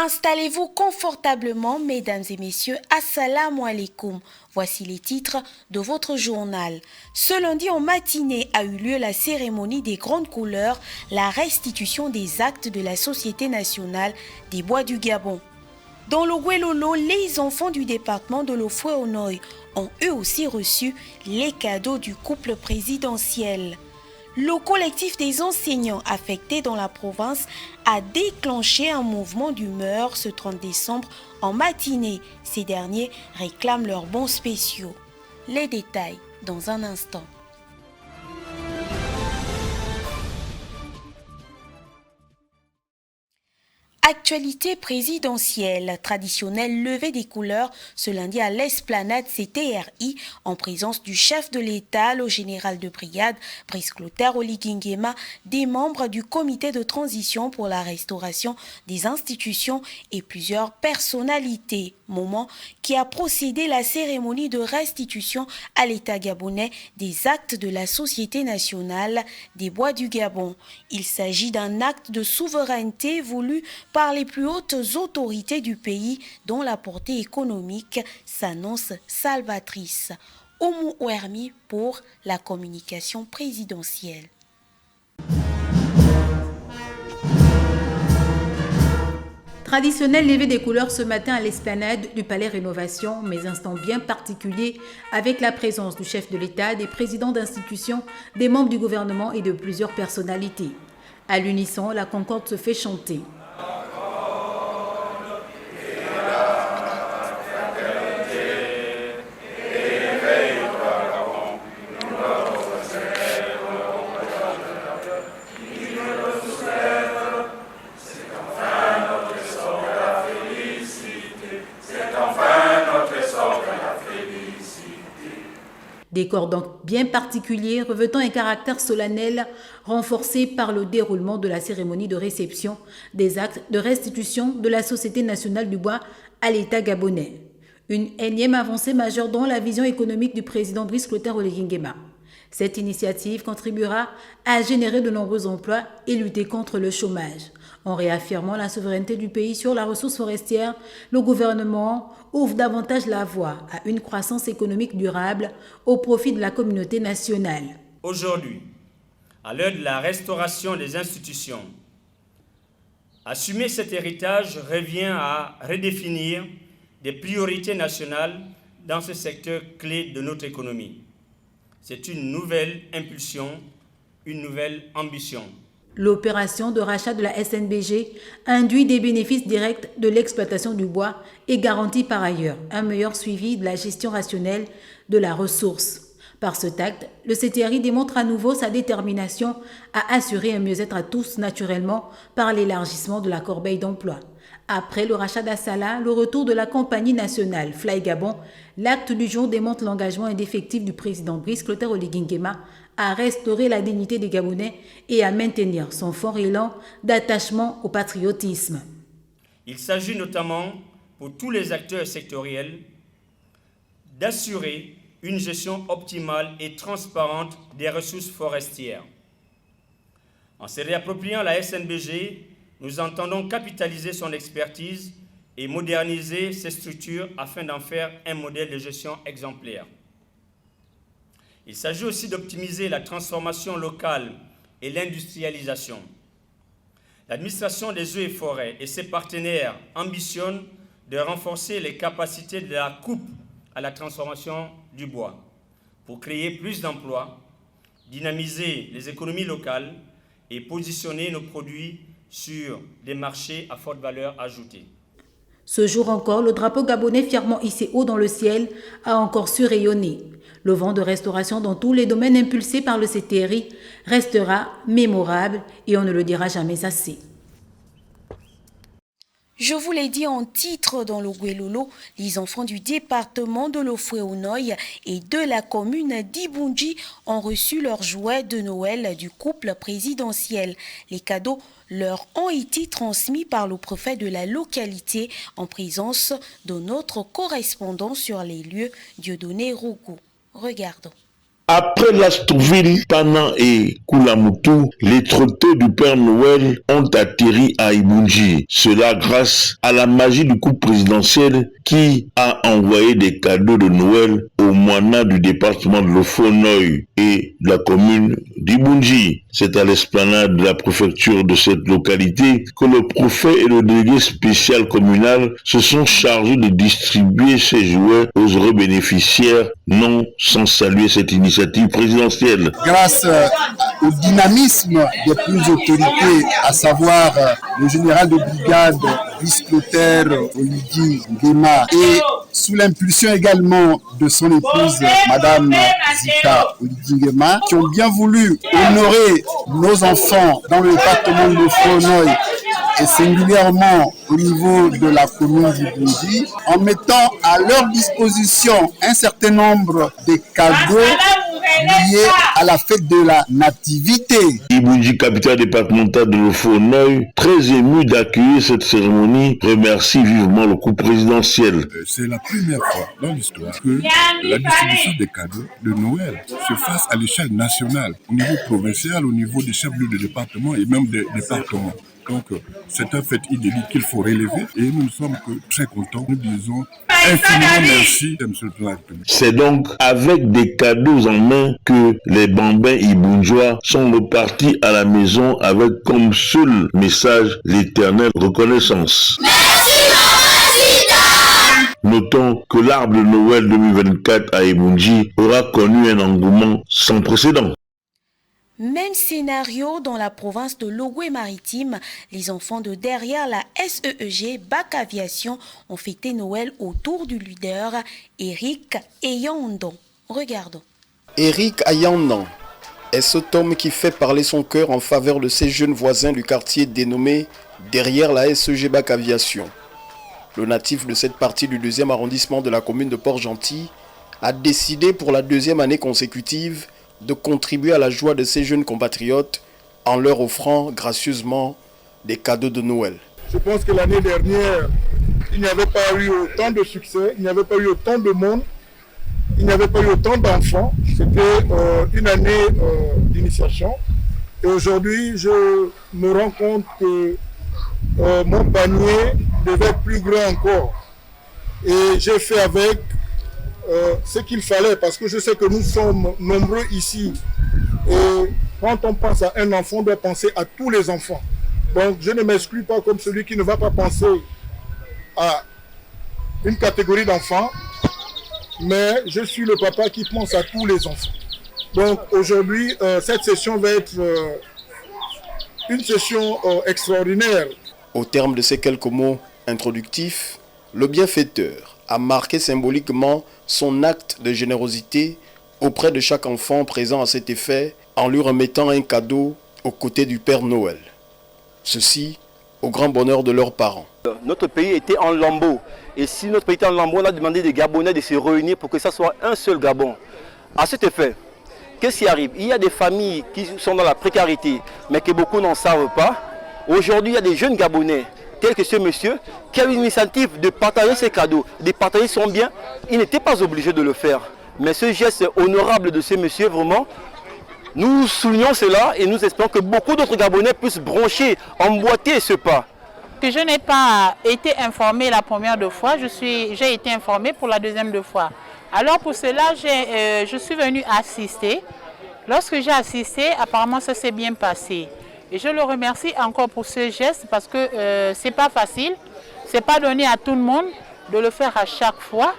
Installez-vous confortablement, mesdames et messieurs. Assalamu alaikum. Voici les titres de votre journal. Ce lundi en matinée a eu lieu la cérémonie des grandes couleurs, la restitution des actes de la Société nationale des bois du Gabon. Dans le Guelolo, les enfants du département de l'Ofoué-Onoy ont eux aussi reçu les cadeaux du couple présidentiel. Le collectif des enseignants affectés dans la province a déclenché un mouvement d'humeur ce 30 décembre en matinée. Ces derniers réclament leurs bons spéciaux. Les détails dans un instant. Actualité présidentielle, traditionnelle levée des couleurs ce lundi à l'esplanade CTRI en présence du chef de l'État, le général de brigade Brice Clotaire Oligui-Nguema, des membres du comité de transition pour la restauration des institutions et plusieurs personnalités. Moment qui a procédé la cérémonie de restitution à l'État gabonais des actes de la Société nationale des bois du Gabon. Il s'agit d'un acte de souveraineté voulu par les plus hautes autorités du pays dont la portée économique s'annonce salvatrice. Oumou Ouermi pour la communication présidentielle. Traditionnel lever des couleurs ce matin à l'esplanade du Palais Rénovation, mais instant bien particulier avec la présence du chef de l'État, des présidents d'institutions, des membres du gouvernement et de plusieurs personnalités. À l'unisson, la concorde se fait chanter. Décor donc bien particulier, revêtant un caractère solennel, renforcé par le déroulement de la cérémonie de réception des actes de restitution de la Société nationale du bois à l'État gabonais. Une énième avancée majeure dans la vision économique du président Brice Clotaire Oligui-Nguema. Cette initiative contribuera à générer de nombreux emplois et lutter contre le chômage. En réaffirmant la souveraineté du pays sur la ressource forestière, le gouvernement ouvre davantage la voie à une croissance économique durable au profit de la communauté nationale. Aujourd'hui, à l'heure de la restauration des institutions, assumer cet héritage revient à redéfinir des priorités nationales dans ce secteur clé de notre économie. C'est une nouvelle impulsion, une nouvelle ambition. L'opération de rachat de la SNBG induit des bénéfices directs de l'exploitation du bois et garantit par ailleurs un meilleur suivi de la gestion rationnelle de la ressource. Par cet acte, le CTRI démontre à nouveau sa détermination à assurer un mieux-être à tous naturellement par l'élargissement de la corbeille d'emploi. Après le rachat d'Assala, le retour de la compagnie nationale Fly Gabon, l'acte du jour démontre l'engagement indéfectible du président Brice Clotaire Oligui-Nguema à restaurer la dignité des Gabonais et à maintenir son fort élan d'attachement au patriotisme. Il s'agit notamment, pour tous les acteurs sectoriels, d'assurer une gestion optimale et transparente des ressources forestières. En se réappropriant la SNBG, nous entendons capitaliser son expertise et moderniser ses structures afin d'en faire un modèle de gestion exemplaire. Il s'agit aussi d'optimiser la transformation locale et l'industrialisation. L'administration des eaux et forêts et ses partenaires ambitionnent de renforcer les capacités de la coupe à la transformation du bois pour créer plus d'emplois, dynamiser les économies locales et positionner nos produits sur des marchés à forte valeur ajoutée. Ce jour encore, le drapeau gabonais fièrement hissé haut dans le ciel a encore su rayonner. Le vent de restauration dans tous les domaines impulsés par le CTRI restera mémorable et on ne le dira jamais assez. Je vous l'ai dit en titre dans le Guelolo, les enfants du département de l'Ofoué-Onoy et de la commune d'Ibunji ont reçu leurs jouets de Noël du couple présidentiel. Les cadeaux leur ont été transmis par le préfet de la localité en présence de notre correspondant sur les lieux, Dieudonné Rougou. Regardons. Après Lastrouville, Pana et Kulamutu, les trottés du Père Noël ont atterri à Ibunji. Cela grâce à la magie du couple présidentiel qui a envoyé des cadeaux de Noël aux moinas du département de l'Ofonoy et de la commune d'Ibunji. C'est à l'esplanade de la préfecture de cette localité que le préfet et le délégué spécial communal se sont chargés de distribuer ces jouets aux heureux bénéficiaires, non sans saluer cette initiative présidentielle. Grâce au dynamisme des plus autorités, à savoir le général de brigade vice-clotaire Oligi Nguema, et sous l'impulsion également de son épouse, Madame Zita Oligi Nguema, qui ont bien voulu honorer nos enfants dans le département de l'Ofonoy et singulièrement au niveau de la commune d'Ibunji, en mettant à leur disposition un certain nombre de cadeaux liés à la fête de la nativité. Ibunji, capitale départementale de l'Ofonoy, très ému d'accueillir cette cérémonie, remercie vivement le couple présidentiel. C'est la première fois dans l'histoire que la distribution des cadeaux de Noël se fasse à l'échelle nationale, au niveau provincial, au niveau des chefs-lieux de département et même des départements. Donc, c'est un fait inédit qu'il faut relever et nous ne sommes que très contents. Nous disons infiniment merci, M. le Président de la République. C'est donc avec des cadeaux en main que les bambins ibunjois sont repartis à la maison avec comme seul message l'éternelle reconnaissance. Notons que l'arbre de Noël 2024 à Ibunji aura connu un engouement sans précédent. Même scénario dans la province de Logoué-Maritime. Les enfants de derrière la SEEG Bac Aviation ont fêté Noël autour du leader Eric Ayandon. Regardons. Eric Ayandon est cet homme qui fait parler son cœur en faveur de ses jeunes voisins du quartier dénommé derrière la SEG Bac Aviation. Le natif de cette partie du 2e arrondissement de la commune de Port-Gentil a décidé pour la 2e année consécutive de contribuer à la joie de ses jeunes compatriotes en leur offrant gracieusement des cadeaux de Noël. Je pense que l'année dernière, il n'y avait pas eu autant de succès, il n'y avait pas eu autant de monde, il n'y avait pas eu autant d'enfants. C'était une année d'initiation. Et aujourd'hui, je me rends compte que mon panier devait être plus grand encore. Et j'ai fait avec ce qu'il fallait, parce que je sais que nous sommes nombreux ici. Et quand on pense à un enfant, on doit penser à tous les enfants. Donc je ne m'exclus pas comme celui qui ne va pas penser à une catégorie d'enfants, mais je suis le papa qui pense à tous les enfants. Donc aujourd'hui, cette session va être une session extraordinaire. Au terme de ces quelques mots introductifs, le bienfaiteur a marqué symboliquement son acte de générosité auprès de chaque enfant présent à cet effet en lui remettant un cadeau aux côtés du Père Noël. Ceci au grand bonheur de leurs parents. Notre pays était en lambeaux. Et si notre pays était en lambeaux, on a demandé des Gabonais de se réunir pour que ça soit un seul Gabon. À cet effet, qu'est-ce qui arrive? Il y a des familles qui sont dans la précarité, mais que beaucoup n'en savent pas. Aujourd'hui, il y a des jeunes Gabonais, tels que ce monsieur, qui a eu l'initiative de partager ses cadeaux, de partager son bien. Il n'était pas obligé de le faire. Mais ce geste honorable de ce monsieur, vraiment, nous soulignons cela et nous espérons que beaucoup d'autres Gabonais puissent broncher, emboîter ce pas. Que je n'ai pas été informée la première deux fois, j'ai été informée pour la deuxième deux fois. Alors pour cela, je suis venue assister. Lorsque j'ai assisté, apparemment ça s'est bien passé. Et je le remercie encore pour ce geste parce que ce n'est pas facile, ce n'est pas donné à tout le monde de le faire à chaque fois.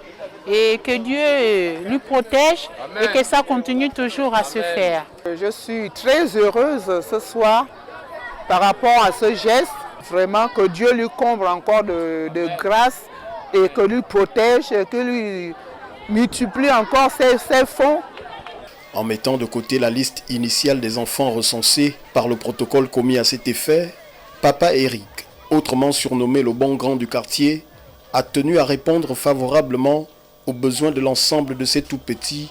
Et que Dieu lui protège. Amen. Et que ça continue toujours à se faire. Je suis très heureuse ce soir par rapport à ce geste. Vraiment que Dieu lui comble encore de grâce et que lui protège et que lui multiplie encore ses fonds. En mettant de côté la liste initiale des enfants recensés par le protocole commis à cet effet, Papa Eric, autrement surnommé le bon grand du quartier, a tenu à répondre favorablement aux besoins de l'ensemble de ces tout-petits,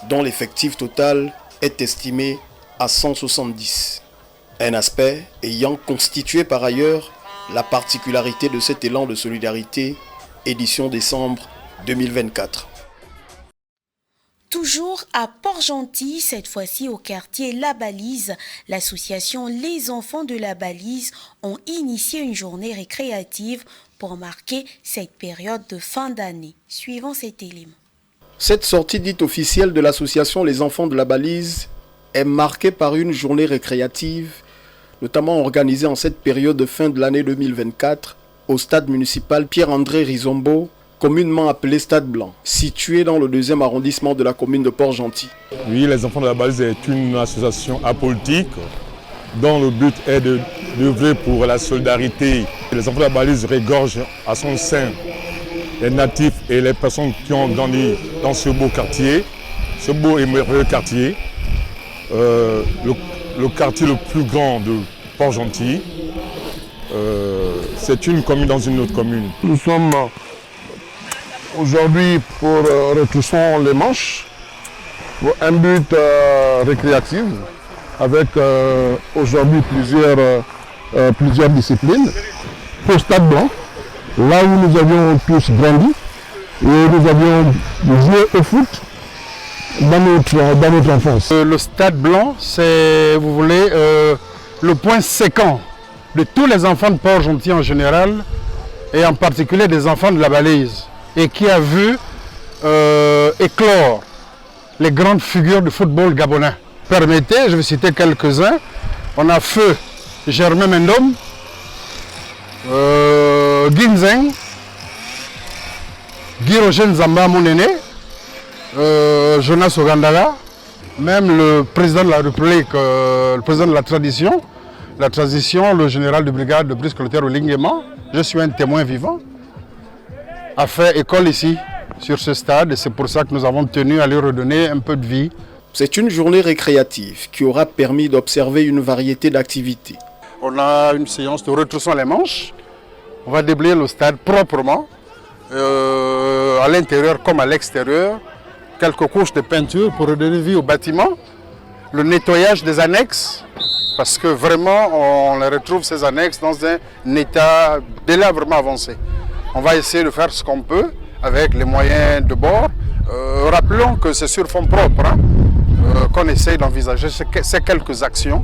dont l'effectif total est estimé à 170. Un aspect ayant constitué par ailleurs la particularité de cet élan de solidarité, édition décembre 2024. Toujours à Port-Gentil, cette fois-ci au quartier La Balise, l'association Les Enfants de la Balise ont initié une journée récréative pour marquer cette période de fin d'année. Suivant cet élément. Cette sortie dite officielle de l'association Les Enfants de la Balise est marquée par une journée récréative, notamment organisée en cette période de fin de l'année 2024 au stade municipal Pierre-André Rizombo, communément appelé Stade Blanc, situé dans le 2e arrondissement de la commune de Port-Gentil. Oui, Les Enfants de la Balise est une association apolitique dont le but est d'œuvrer pour la solidarité. Les Enfants de la Balise regorgent à son sein les natifs et les personnes qui ont grandi dans ce beau quartier, ce beau et merveilleux quartier, le quartier le plus grand de Port-Gentil. C'est une commune dans une autre commune. Nous sommes aujourd'hui pour retroussons les manches pour un but récréatif avec aujourd'hui plusieurs disciplines. Pour Stade Blanc, là où nous avions tous grandi et nous avions joué au foot dans notre enfance. Le Stade Blanc, c'est, vous voulez, le point séquent de tous les enfants de Port-Gentil en général et en particulier des enfants de la Balise, et qui a vu éclore les grandes figures du football gabonais. Permettez, je vais citer quelques-uns. On a feu Germain Mendom, Ginzeng, Guy-Roger Nzamba, mon aîné, Jonas Ogandaga, même le président de la République, le président de la transition, le général de brigade de Brice Clotaire Olinguema, je suis un témoin vivant, a fait école ici, sur ce stade, et c'est pour ça que nous avons tenu à lui redonner un peu de vie. C'est une journée récréative qui aura permis d'observer une variété d'activités. On a une séance de retroussant les manches. On va déblayer le stade proprement, à l'intérieur comme à l'extérieur. Quelques couches de peinture pour redonner vie au bâtiment. Le nettoyage des annexes, parce que vraiment on les retrouve ces annexes dans un état déjà vraiment avancé. On va essayer de faire ce qu'on peut avec les moyens de bord. Rappelons que c'est sur fonds propres qu'on essaye d'envisager ces quelques actions.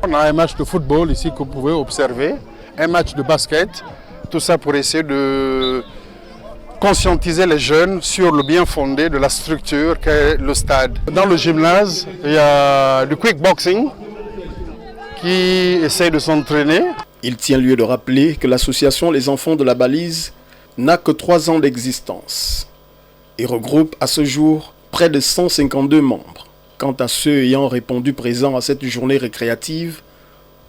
On a un match de football ici que vous pouvez observer, un match de basket, tout ça pour essayer de conscientiser les jeunes sur le bien fondé de la structure qu'est le stade. Dans le gymnase, il y a du quick boxing qui essaye de s'entraîner. Il tient lieu de rappeler que l'association Les Enfants de la Balise n'a que 3 ans d'existence et regroupe à ce jour près de 152 membres. Quant à ceux ayant répondu présents à cette journée récréative,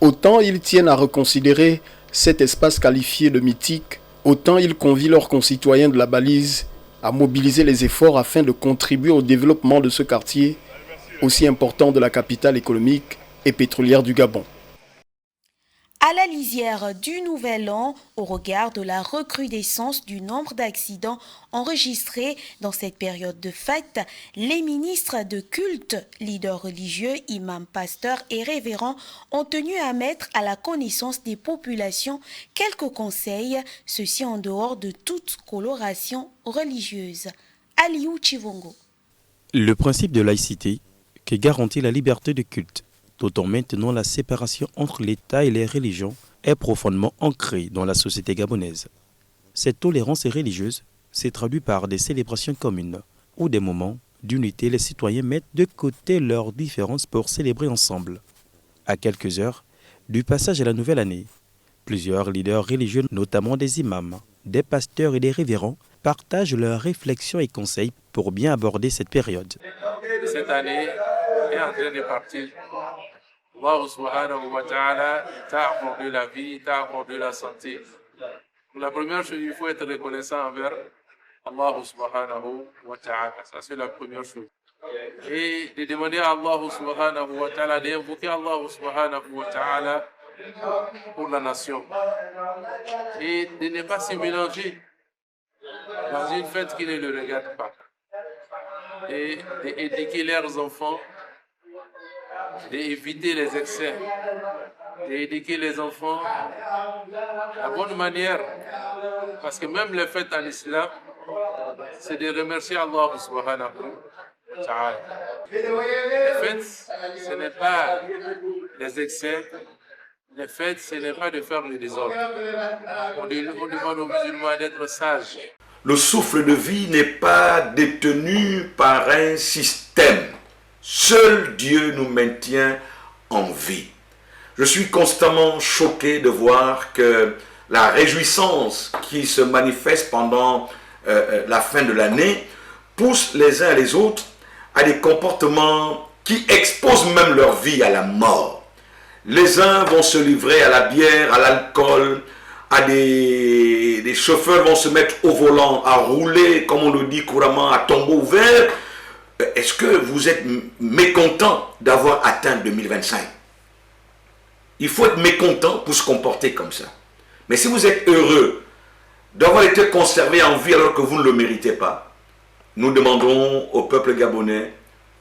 autant ils tiennent à reconsidérer cet espace qualifié de mythique, autant ils convient leurs concitoyens de la Balise à mobiliser les efforts afin de contribuer au développement de ce quartier, aussi important de la capitale économique et pétrolière du Gabon. À la lisière du Nouvel An, au regard de la recrudescence du nombre d'accidents enregistrés dans cette période de fête, les ministres de culte, leaders religieux, imams, pasteurs et révérends ont tenu à mettre à la connaissance des populations quelques conseils, ceci en dehors de toute coloration religieuse. Aliou Chivongo. Le principe de laïcité qui garantit la liberté de culte, tout en maintenant la séparation entre l'État et les religions, est profondément ancrée dans la société gabonaise. Cette tolérance religieuse s'est traduite par des célébrations communes, où des moments d'unité les citoyens mettent de côté leurs différences pour célébrer ensemble. À quelques heures du passage à la nouvelle année, plusieurs leaders religieux, notamment des imams, des pasteurs et des révérends, partagent leurs réflexions et conseils pour bien aborder cette période. Cette année est en train de partir. Allah subhanahu wa ta'ala t'a accordé la vie, t'a accordé la santé. La première chose, il faut être reconnaissant envers Allah subhanahu wa ta'ala. Ça, c'est la première chose. Et de demander à Allah subhanahu wa ta'ala, d'invoquer Allah subhanahu wa ta'ala pour la nation. Et de ne pas se mélanger dans une fête qui ne le regarde pas. Et d'éduquer leurs enfants, d'éviter les excès, d'éduquer les enfants la bonne manière. Parce que même les fêtes en islam, c'est de remercier Allah subhanahu ta'ala. Les fêtes, ce n'est pas des excès. Les fêtes, ce n'est pas de faire le désordre. On demande aux musulmans d'être sages. Le souffle de vie n'est pas détenu par un système. Seul Dieu nous maintient en vie. Je suis constamment choqué de voir que la réjouissance qui se manifeste pendant la fin de l'année pousse les uns et les autres à des comportements qui exposent même leur vie à la mort. Les uns vont se livrer à la bière, à l'alcool, des chauffeurs vont se mettre au volant, à rouler, comme on le dit couramment, à tombeau ouvert. Est-ce que vous êtes mécontent d'avoir atteint 2025? Il faut être mécontent pour se comporter comme ça. Mais si vous êtes heureux d'avoir été conservé en vie alors que vous ne le méritez pas, nous demandons au peuple gabonais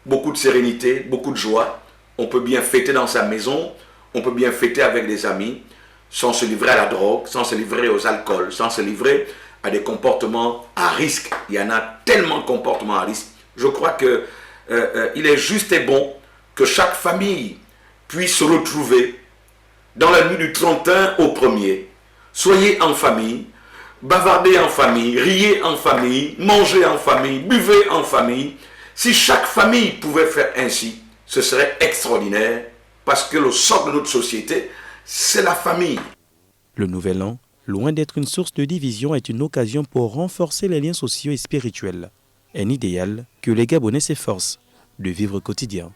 beaucoup de sérénité, beaucoup de joie. On peut bien fêter dans sa maison, on peut bien fêter avec des amis, sans se livrer à la drogue, sans se livrer aux alcools, sans se livrer à des comportements à risque. Il y en a tellement de comportements à risque. Je crois qu'il est juste et bon que chaque famille puisse se retrouver dans la nuit du 31 au 1er. Soyez en famille, bavardez en famille, riez en famille, mangez en famille, buvez en famille. Si chaque famille pouvait faire ainsi, ce serait extraordinaire parce que le socle de notre société, c'est la famille. Le Nouvel An, loin d'être une source de division, est une occasion pour renforcer les liens sociaux et spirituels. Un idéal que les Gabonais s'efforcent de vivre au quotidien.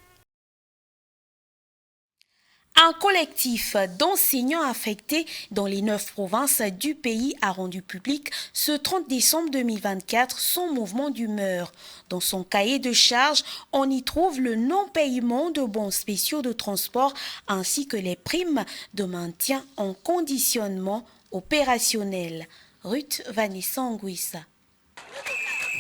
Un collectif d'enseignants affectés dans les 9 provinces du pays a rendu public ce 30 décembre 2024 son mouvement d'humeur. Dans son cahier de charge, on y trouve le non-paiement de bons spéciaux de transport ainsi que les primes de maintien en conditionnement opérationnel. Ruth Vanessa Anguissa.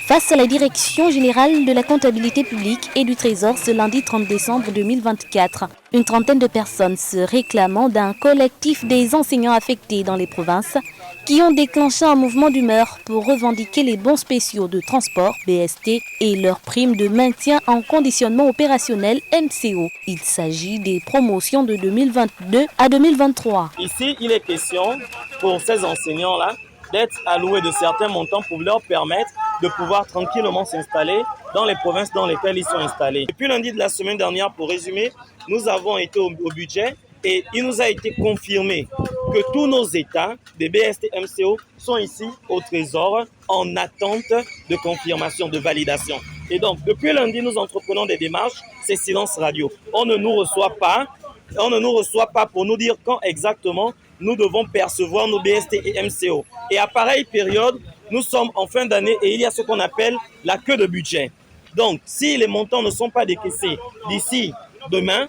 Face à la Direction générale de la comptabilité publique et du Trésor ce lundi 30 décembre 2024, une trentaine de personnes se réclamant d'un collectif des enseignants affectés dans les provinces qui ont déclenché un mouvement d'humeur pour revendiquer les bons spéciaux de transport BST et leurs primes de maintien en conditionnement opérationnel MCO. Il s'agit des promotions de 2022 à 2023. Ici, il est question pour ces enseignants-là d'être alloués de certains montants pour leur permettre de pouvoir tranquillement s'installer dans les provinces dans lesquelles ils sont installés. Depuis lundi de la semaine dernière, pour résumer, nous avons été au budget et il nous a été confirmé que tous nos états des BST MCO sont ici au Trésor en attente de confirmation, de validation. Et donc, depuis lundi, nous entreprenons des démarches, c'est silence radio. On ne nous reçoit pas pour nous dire quand exactement nous devons percevoir nos BST et MCO. Et à pareille période, nous sommes en fin d'année et il y a ce qu'on appelle la queue de budget. Donc, si les montants ne sont pas décaissés d'ici demain,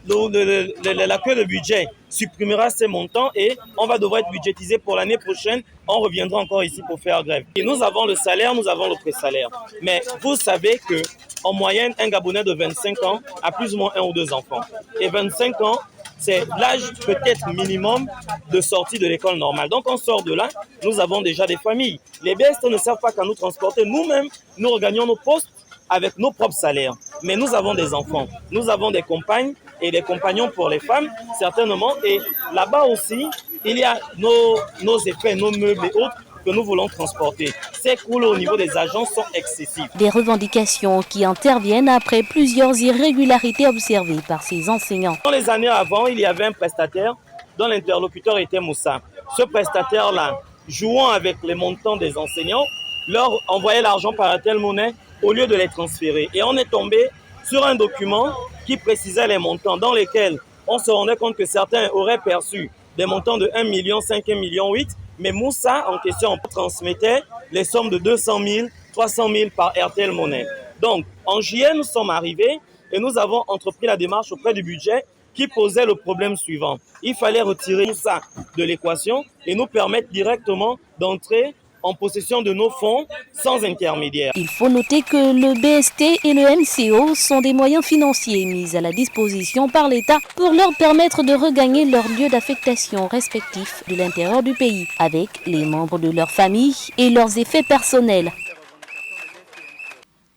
la queue de budget supprimera ces montants et on va devoir être budgétisé pour l'année prochaine. On reviendra encore ici pour faire grève. Et nous avons le salaire, nous avons le pré-salaire. Mais vous savez que en moyenne, un Gabonais de 25 ans a plus ou moins 1 ou 2 enfants. Et 25 ans, c'est l'âge peut-être minimum de sortie de l'école normale. Donc on sort de là, nous avons déjà des familles. Les BST ne servent pas qu'à nous transporter. Nous-mêmes, nous regagnons nos postes avec nos propres salaires. Mais nous avons des enfants, nous avons des compagnes et des compagnons pour les femmes, certainement. Et là-bas aussi, il y a nos effets, nos meubles et autres que nous voulons transporter. Ces coûts au niveau des agents sont excessifs. Des revendications qui interviennent après plusieurs irrégularités observées par ces enseignants. Dans les années avant, il y avait un prestataire dont l'interlocuteur était Moussa. Ce prestataire-là, jouant avec les montants des enseignants, leur envoyait l'argent par Airtel Money au lieu de les transférer. Et on est tombé sur un document qui précisait les montants dans lesquels on se rendait compte que certains auraient perçu des montants de 1 million, 5, 1 million, 8, mais Moussa en question transmettait les sommes de 200 000, 300 000 par Airtel Money. Donc en juillet, nous sommes arrivés et nous avons entrepris la démarche auprès du budget qui posait le problème suivant. Il fallait retirer Moussa de l'équation et nous permettre directement d'entrer en possession de nos fonds sans intermédiaire. Il faut noter que le BST et le MCO sont des moyens financiers mis à la disposition par l'État pour leur permettre de regagner leurs lieux d'affectation respectifs de l'intérieur du pays avec les membres de leur famille et leurs effets personnels.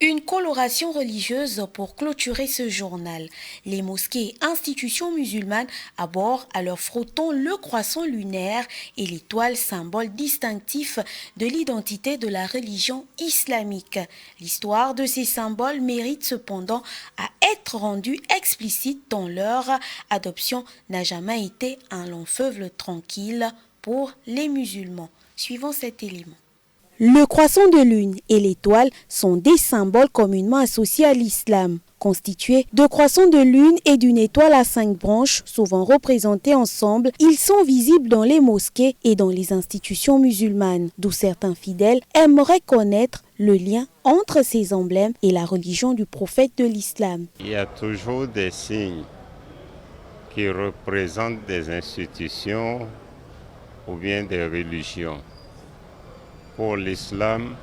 Une coloration religieuse pour clôturer ce journal. Les mosquées et institutions musulmanes abordent alors frottant le croissant lunaire et l'étoile, symbole distinctif de l'identité de la religion islamique. L'histoire de ces symboles mérite cependant à être rendue explicite dans leur adoption n'a jamais été un long fleuve tranquille pour les musulmans. Suivons cet élément. Le croissant de lune et l'étoile sont des symboles communément associés à l'islam. Constitués de croissants de lune et d'une étoile à 5 branches, souvent représentés ensemble, ils sont visibles dans les mosquées et dans les institutions musulmanes, d'où certains fidèles aimeraient connaître le lien entre ces emblèmes et la religion du prophète de l'islam. Il y a toujours des signes qui représentent des institutions ou bien des religions. Pour l'islam,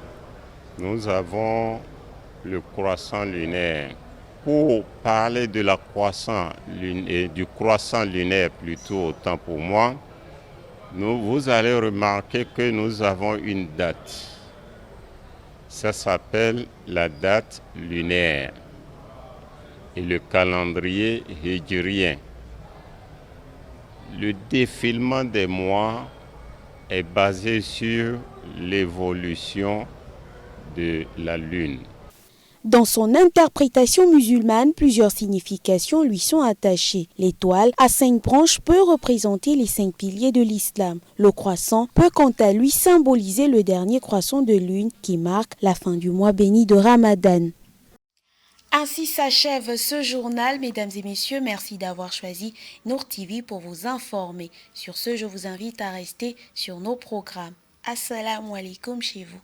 nous avons le croissant lunaire. Pour parler de la du croissant lunaire plutôt, autant pour moi, vous allez remarquer que nous avons une date. Ça s'appelle la date lunaire et le calendrier hijrien. Le défilement des mois est basé sur l'évolution de la lune. Dans son interprétation musulmane, plusieurs significations lui sont attachées. L'étoile à 5 branches peut représenter les 5 piliers de l'islam. Le croissant peut quant à lui symboliser le dernier croissant de lune qui marque la fin du mois béni de Ramadan. Ainsi s'achève ce journal. Mesdames et messieurs, merci d'avoir choisi Nour TV pour vous informer. Sur ce, je vous invite à rester sur nos programmes. Assalamu alaikum chez vous.